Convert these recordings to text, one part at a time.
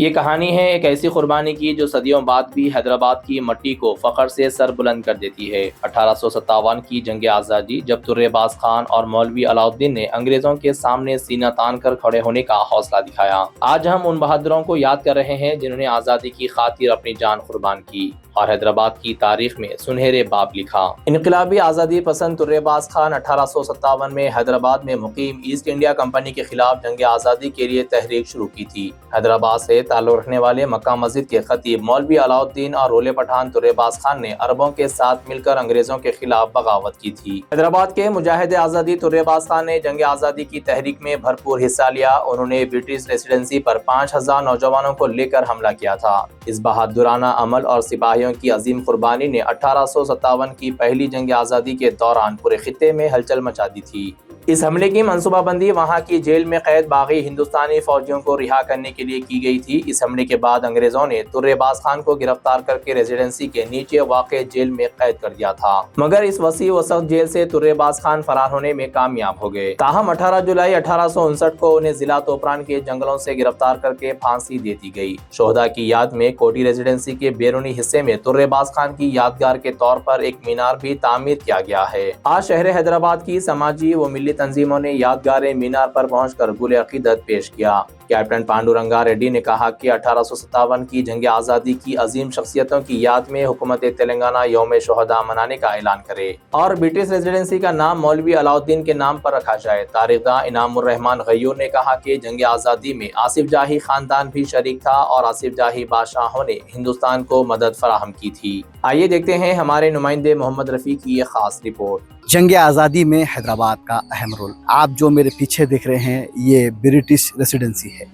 یہ کہانی ہے ایک ایسی قربانی کی جو صدیوں بعد بھی حیدرآباد کی مٹی کو فخر سے سر بلند کر دیتی ہے۔ 1857 کی جنگ آزادی، جب در باز خان اور مولوی علاء الدین نے انگریزوں کے سامنے سینہ تان کر کھڑے ہونے کا حوصلہ دکھایا۔ آج ہم ان بہادروں کو یاد کر رہے ہیں جنہوں نے آزادی کی خاطر اپنی جان قربان کی اور حیدرآباد کی تاریخ میں سنہرے باب لکھا۔ انقلابی آزادی پسند در باز خان 1857 میں حیدرآباد میں مقیم ایسٹ انڈیا کمپنی کے خلاف جنگ آزادی کے لیے تحریک شروع کی تھی۔ حیدرآباد سے تعلق رکھنے والے مکہ مسجد کے خطیب مولوی علاء الدین اور رولے پٹھان در باز خان نے عربوں کے ساتھ مل کر انگریزوں کے خلاف بغاوت کی تھی۔ حیدرآباد کے مجاہد آزادی در باز خان نے جنگ آزادی کی تحریک میں بھرپور حصہ لیا۔ انہوں نے برٹش ریزیڈنسی پر 5000 نوجوانوں کو لے کر حملہ کیا تھا۔ اس بہادرانہ عمل اور سپاہیوں کی عظیم قربانی نے 1857 کی پہلی جنگ آزادی کے دوران پورے خطے میں ہلچل مچا دی تھی۔ اس حملے کی منصوبہ بندی وہاں کی جیل میں قید باغی ہندوستانی فوجیوں کو رہا کرنے کے لیے کی گئی تھی۔ اس حملے کے بعد انگریزوں نے در باز خان کو گرفتار کر کے ریزیڈنسی کے نیچے واقع جیل میں قید کر دیا تھا، مگر اس وسیع و سخت جیل سے در باز خان فرار ہونے میں کامیاب ہو گئے۔ تاہم 18 جولائی 1859 کو انہیں ضلع توپران کے جنگلوں سے گرفتار کر کے پھانسی دے دی گئی۔ شہداء کی یاد میں کوٹی ریزیڈنسی کے بیرونی حصے میں در باز خان کی یادگار کے طور پر ایک مینار بھی تعمیر کیا گیا ہے۔ آج شہر حیدرآباد کی سماجی و ملی تنظیموں نے یادگار مینار پر پہنچ کر گل عقیدت پیش کیا۔ کیپٹن پانڈو رنگا ریڈی نے کہا کہ 1857 کی جنگ آزادی کی عظیم شخصیتوں کی یاد میں حکومت تلنگانہ یوم شہداء منانے کا اعلان کرے اور برٹش ریزیڈنسی کا نام مولوی علاء الدین کے نام پر رکھا جائے۔ تاریخ داں انعام الرحمن غیور نے کہا کہ جنگ آزادی میں آصف جاہی خاندان بھی شریک تھا اور آصف جاہی بادشاہوں نے ہندوستان کو مدد فراہم کی تھی۔ آئیے دیکھتے ہیں ہمارے نمائندے محمد رفیع کی یہ خاص رپورٹ۔ جنگ آزادی میں حیدرآباد کا اہم رول۔ آپ جو میرے پیچھے دیکھ رہے ہیں یہ برٹش ریزیڈنسی ہے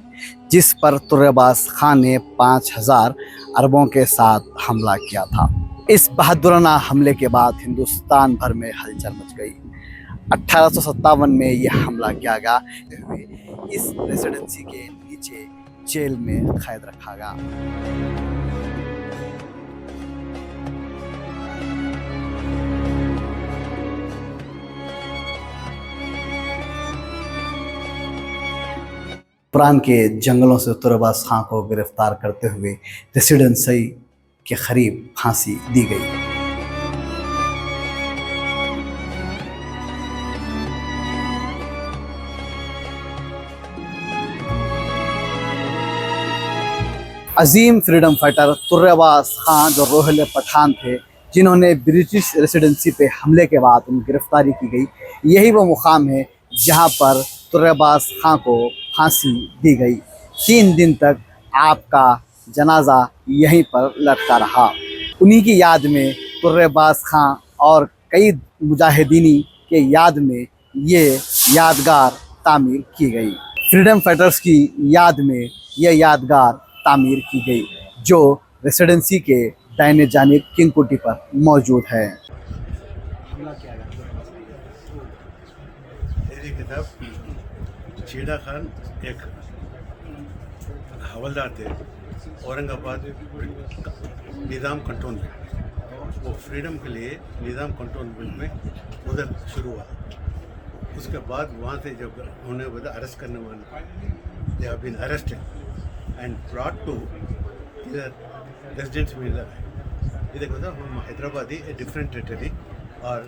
جس پر در باز خان نے 5000 عربوں کے ساتھ حملہ کیا تھا۔ اس بہادرانہ حملے کے بعد ہندوستان بھر میں ہلچل مچ گئی۔ 1857 میں یہ حملہ کیا گیا، اس ریزیڈنسی کے نیچے جیل میں قید رکھا گیا۔ پران کے جنگلوں سے در باز خان کو گرفتار کرتے ہوئے ریزیڈنسی کے قریب پھانسی دی گئی۔ عظیم فریڈم فائٹر در باز خان جو رولے پٹھان تھے، جنہوں نے برٹش ریزیڈنسی پہ حملے کے بعد ان کی گرفتاری کی گئی، یہی وہ مقام ہے جہاں پر در باز خان کو پھانسی دی گئی۔ 3 دن تک آپ کا جنازہ یہیں پر لٹکا رہا۔ انہی کی یاد میں در باز خان اور کئی مجاہدینی کے یاد میں یہ یادگار تعمیر کی گئی۔ فریڈم فائٹرز کی یاد میں یہ یادگار تعمیر کی گئی جو ریزیڈنسی کے دائیں جانب کنگ کوٹی پر موجود ہے۔ چیڑا خان ایک حوالدار تھے اورنگ آباد نظام کنٹونمنٹ، وہ فریڈم کے لیے نظام کنٹونمنٹ میں ادھر شروع ہوا۔ اس کے بعد وہاں سے جب انہیں بتا اریسٹ کرنے والے they have been arrested and brought to ادھر ریزیڈنس میں ادھر بتا ہم حیدرآبادی اے ڈفرینٹ ٹیریٹری اور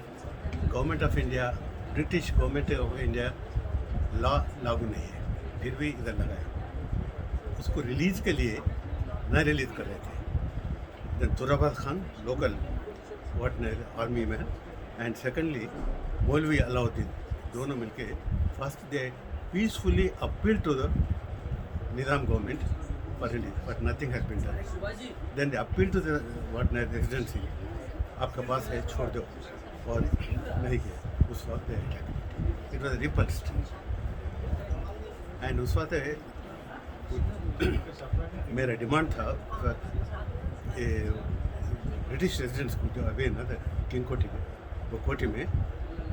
government of India British government of India لاگو نہیں ہے، پھر بھی ادھر لگایا۔ اس کو ریلیز کے لیے نہ ریلیز کر رہے تھے۔ Then Turrebaz Khan local what army man and secondly Maulvi Alauddin دونوں مل کے first they peacefully appeal to the Nizam government for release but nothing has been done. Then they appeal to the what residency, آپ کے پاس ہے چھوڑ دو، اور نہیں کیا۔ اس وقت اٹ واز ریپلسڈ اینڈ اس وقت میرا ڈیمانڈ تھا برٹش ریزیڈنس کو جو ابھی نا کنگ کوٹی میں، وہ کوٹی میں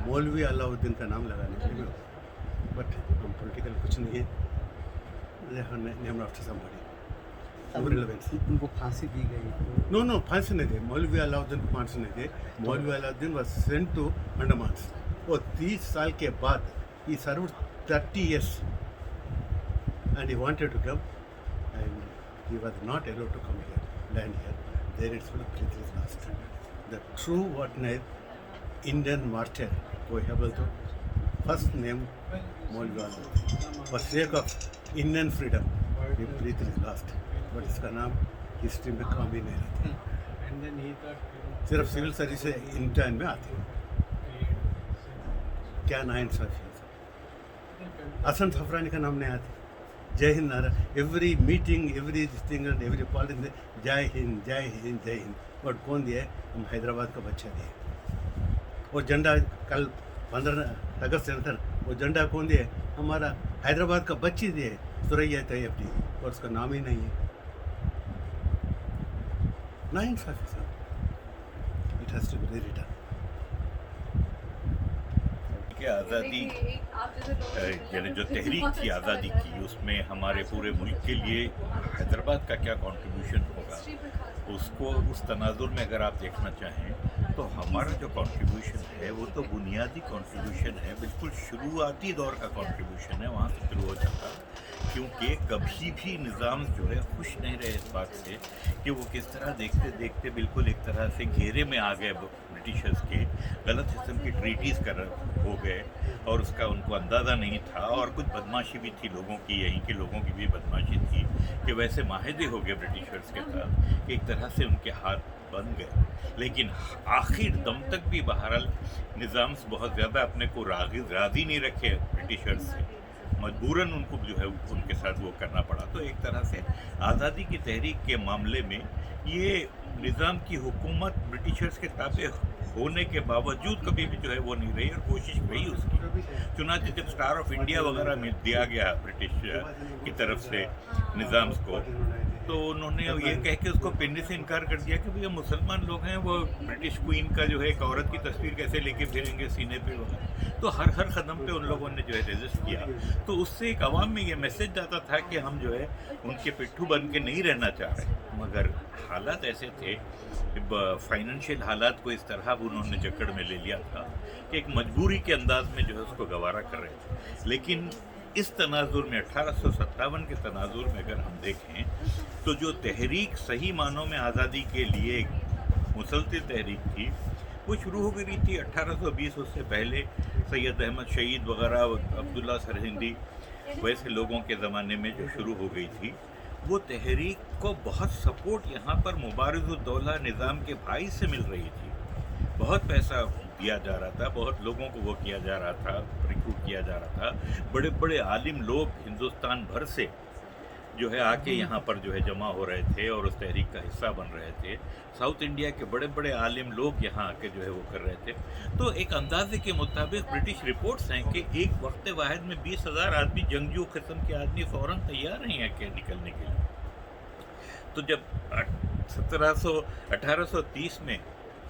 مولوی علاء الدین کا نام لگانے کے لیے، بٹ ہم پولیٹیکل کچھ نہیں ہے، نیم آفٹر سمبڈی۔ ان کو پھانسی دی گئی؟ نو پھانسی نہیں دے، مولوی علاء الدین کو پھانسی نہیں دے۔ مولوی علاء الدین واز سینٹ ٹو انڈمانس۔ وہ 30 سال کے بعد he served 30 years and he wanted to come and he was not allowed to come here, land here. There itself Preet is lost. The true what name Indian martyr को है बोल तो first name मौलवी आजम. For sake of Indian freedom, the Preet is lost. But इसका नाम history में काम ही नहीं रहता. सिर्फ सिविल सर्विस से इन टाइम में आते हैं. क्या नाइंसाफी है. हसन सफरानी का नाम नहीं आता. जय हिंद नारा, every meeting, every thing and every politics, जय हिंद जय हिंद जय हिंद. और कौन दिया है? हम हैदराबाद का बच्चा दिए. और झंडा कल 15 अगस्त से था, वो झंडा कौन दिया है? हमारा हैदराबाद का बच्ची दिए है, सुरैया तैयब दी, और उसका नाम ही नहीं है. नाइंसाफी sir. It has to be return. कि आज़ादी यानी जो तहरीक थी आज़ादी की, उसमें हमारे पूरे मुल्क के लिए हैदराबाद का क्या कंट्रीब्यूशन होगा, उसको उस तनाजुर में अगर आप देखना चाहें तो हमारा जो कंट्रीब्यूशन है वो तो बुनियादी कंट्रीब्यूशन है, बिल्कुल शुरुआती दौर का कंट्रीब्यूशन है, वहाँ से शुरू हो जाता. क्योंकि कभी भी निज़ाम जो है खुश नहीं रहे इस बात से कि वो किस तरह देखते देखते बिल्कुल एक तरह से घेरे में आ गए ब्रिटिशर्स के, गलत किस्म की ट्रीटीज़ कर हो गए और उसका उनको अंदाज़ा नहीं था. और कुछ बदमाशी भी थी लोगों की, यहीं के लोगों की भी बदमाशी थी कि वैसे माहिदे हो गए ब्रिटिशर्स के साथ, एक तरह से उनके हाथ बन गए. लेकिन आखिर दम तक भी बहरहाल निज़ाम बहुत ज़्यादा अपने को राज़ी नहीं रखे ब्रिटिशर्स से, मजबूरन उनको जो है उनके साथ वो करना पड़ा. तो एक तरह से आज़ादी की तहरीक के मामले में ये निज़ाम की हुकूमत ब्रिटिशर्स के ताबे होने के बावजूद कभी भी जो है वो नहीं रही और कोशिश रही उसकी. चुनांचे जब स्टार ऑफ इंडिया वगैरह में दिया गया ब्रिटिश की तरफ से निज़ाम को, तो उन्होंने ये कह के उसको पहनने से इनकार कर दिया कि भैया मुसलमान लोग हैं, वो ब्रिटिश क्वीन का जो है एक औरत की तस्वीर कैसे लेके फिरेंगे सीने पे वगैरह. तो हर कदम पे उन लोगों ने जो है रेजिस्ट किया. तो उससे एक आवाम में ये मैसेज जाता था कि हम जो है उनके पिट्ठू बन के नहीं रहना चाह रहे. मगर हालात ऐसे थे, फाइनेंशियल हालात को इस तरह उन्होंने जकड़ में ले लिया था कि एक मजबूरी के अंदाज में जो है उसको गवारा कर रहे थे. लेकिन इस तनाजुर में 1857 के तनाजुर में अगर हम देखें तो जो तहरीक सही मानों में आज़ादी के लिए एक मुसलसल तहरीक थी वो शुरू हो गई थी 1820. उससे पहले सैयद अहमद शहीद वगैरह, अब्दुल्ला सरहिंदी, वैसे लोगों के ज़माने में जो शुरू हो गई थी, वो तहरीक को बहुत सपोर्ट यहाँ पर मुबारिज़ुद्दौला निज़ाम के भाई से मिल रही थी. बहुत पैसा दिया जा रहा था, बहुत लोगों को वो किया जा रहा था, रिक्रूट किया जा रहा था. बड़े बड़े आलिम लोग हिंदुस्तान भर से जो है आके यहाँ पर जो है जमा हो रहे थे और उस तहरीक का हिस्सा बन रहे थे. साउथ इंडिया के बड़े बड़े आलिम लोग यहाँ आके जो है वो कर रहे थे. तो एक अंदाजे के मुताबिक ब्रिटिश रिपोर्ट्स हैं कि एक वक्त वाहिद में 20,000 आदमी, जंगजू किस्म के आदमी फ़ौरन तैयार हैं यहाँ के निकलने के लिए. तो जब 1830 में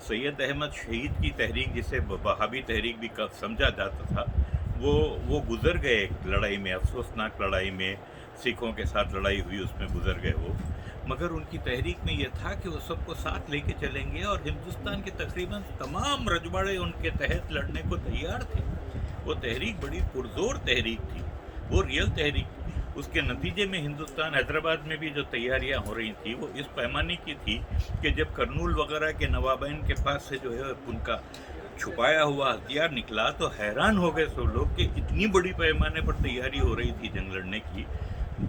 सैयद अहमद शहीद की तहरीक, जिसे वहाबी तहरीक भी समझा जाता था, वो गुज़र गए एक लड़ाई में, अफसोसनाक लड़ाई में, सिखों के साथ लड़ाई हुई, उसमें गुज़र गए वो. मगर उनकी तहरीक में यह था कि वो सबको साथ लेके चलेंगे और हिंदुस्तान के तकरीबन तमाम रजवाड़े उनके तहत लड़ने को तैयार थे. वो तहरीक बड़ी पुरजोर तहरीक थी, वो रियल तहरीक थी. उसके नतीजे में हिंदुस्तान, हैदराबाद में भी जो तैयारियां हो रही थी वो इस पैमाने की थी कि जब करनूल वगैरह के नवाबैन के पास से जो है उनका छुपाया हुआ हथियार निकला तो हैरान हो गए सब लोग कि इतनी बड़ी पैमाने पर तैयारी हो रही थी जंग लड़ने की.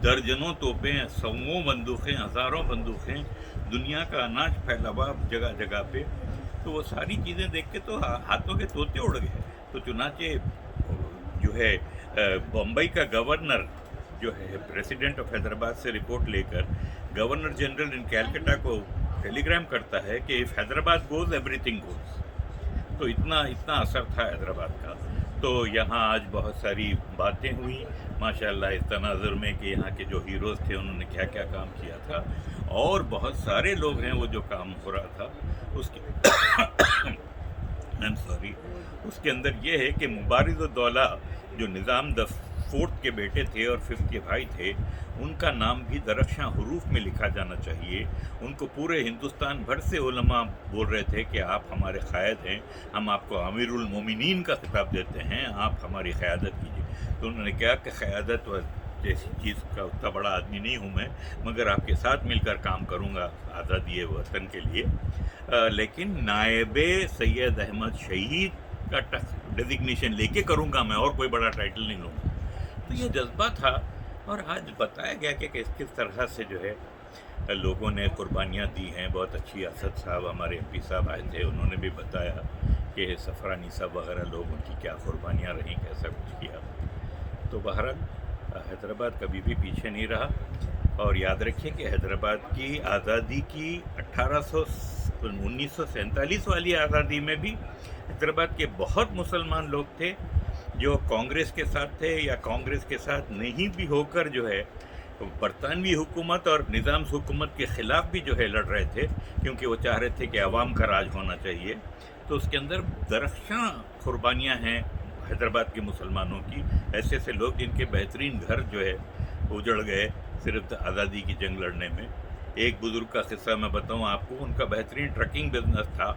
दर्जनों तोपें, सौों बंदूकें, हज़ारों बंदूकें, दुनिया का अनाज फैला हुआ जगह जगह पे. तो वो सारी चीज़ें देख के तो हाथों के तोते उड़ गए. तो चुनाचे जो है बम्बई का गवर्नर जो है प्रेसिडेंट ऑफ हैदराबाद से रिपोर्ट लेकर गवर्नर जनरल इन कैलकाटा को टेलीग्राम करता है कि if Hyderabad goes everything goes. तो इतना असर था हैदराबाद का. तो यहाँ आज बहुत सारी बातें हुई माशाल्लाह इस तनाज़ुर में कि यहाँ के जो हीरोज़ थे उन्होंने क्या क्या काम किया था, और बहुत सारे लोग हैं वो जो काम हो रहा था उसके उसके अंदर ये है कि मुबारिज़ुद्दौला जो निज़ाम द फोर्थ के बेटे थे और फिफ्थ के भाई थे, उनका नाम भी दरख्शां हुरूफ में लिखा जाना चाहिए. उनको पूरे हिंदुस्तान भर से उलमा बोल रहे थे कि आप हमारे क़ायद हैं, हम आपको अमीरुल मोमिनीन का खिताब देते हैं, आप हमारी क़यादत कीजिए. तो उन्होंने कहा कि क़यादत व जैसी चीज़ का उतना बड़ा आदमी नहीं हूँ मैं, मगर आपके साथ मिलकर काम करूँगा आज़ादी वतन के लिए। लेकिन नायबे सैयद अहमद शहीद का डेजिग्नेशन लेके करूँगा मैं, और कोई बड़ा टाइटल नहीं लूँगा। तो ये जज्बा था, और आज बताया गया कि किस तरह से जो है लोगों ने कुर्बानियाँ दी हैं। बहुत अच्छी असद साहब हमारे MP साहब आए थे, उन्होंने भी बताया कि सफरानी साहब वगैरह लोग, उनकी क्या कुर्बानियाँ रहीं, कैसा कुछ किया। तो बहरहाल हैदराबाद कभी भी पीछे नहीं रहा। और याद रखिए कि हैदराबाद की आज़ादी की 1947 वाली आज़ादी में भी हैदराबाद के बहुत मुसलमान लोग थे जो कांग्रेस के साथ थे, या कांग्रेस के साथ नहीं भी होकर जो है बरतानवी हुकूमत और निज़ाम हुकूमत के ख़िलाफ़ भी जो है लड़ रहे थे, क्योंकि वो चाह रहे थे कि अवाम का राज होना चाहिए। तो उसके अंदर दरख्शां कुर्बानियाँ हैं हैदराबाद के मुसलमानों की। ऐसे ऐसे लोग जिनके बेहतरीन घर जो है उजड़ गए सिर्फ आज़ादी की जंग लड़ने में। एक बुज़ुर्ग का किस्सा मैं बताऊँ आपको, उनका बेहतरीन ट्रकिंग बिजनेस था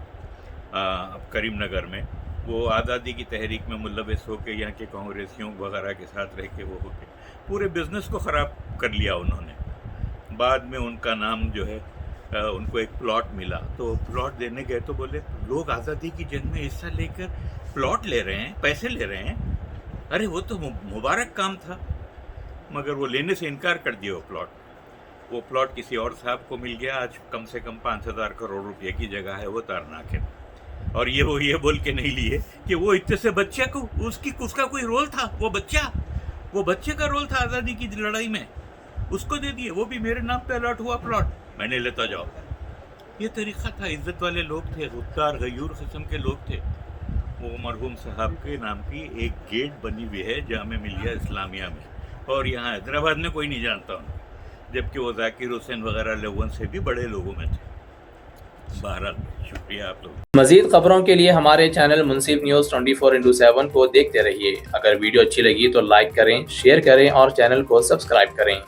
करीमनगर में। वो आज़ादी की तहरीक में मुलविस होकर यहाँ के कांग्रेसियों वगैरह के साथ रह के वो होके पूरे बिज़नेस को ख़राब कर लिया उन्होंने। बाद में उनका नाम जो है उनको एक प्लॉट मिला, तो प्लॉट देने गए तो बोले लोग आज़ादी की जंग में हिस्सा लेकर प्लॉट ले रहे हैं, पैसे ले रहे हैं, अरे वो तो मुबारक काम था। मगर वो लेने से इनकार कर दिया वो प्लॉट किसी और साहब को मिल गया। आज कम से कम 5,000 करोड़ रुपए की जगह है वो तारनाक है। और वो ये बोल के नहीं लिए कि वो इतने से बच्चे को उसका कोई रोल था, वो बच्चे का रोल था आज़ादी की लड़ाई में, उसको दे दिए। वो भी मेरे नाम पे अलॉट हुआ प्लॉट, मैंने लेता जाओ। ये तरीक़ा था। इज़्ज़त वाले लोग थे, गुफ्तार गयूर किस्म के लोग थे। वो मरहूम साहब के नाम की एक गेट बनी हुई है जामे मिलिया इस्लामिया में, और यहाँ हैदराबाद में कोई नहीं जानता उनको, जबकि वो जाकिर हुसैन वगैरह लोगों से भी बड़े लोगों में थे। बहरहाल शुक्रिया आप लोग। मज़ीद खबरों के लिए हमारे चैनल मुनसिफ न्यूज़ 24/7 को देखते रहिए। अगर वीडियो अच्छी लगी तो लाइक करें, शेयर करें और चैनल को सब्सक्राइब करें।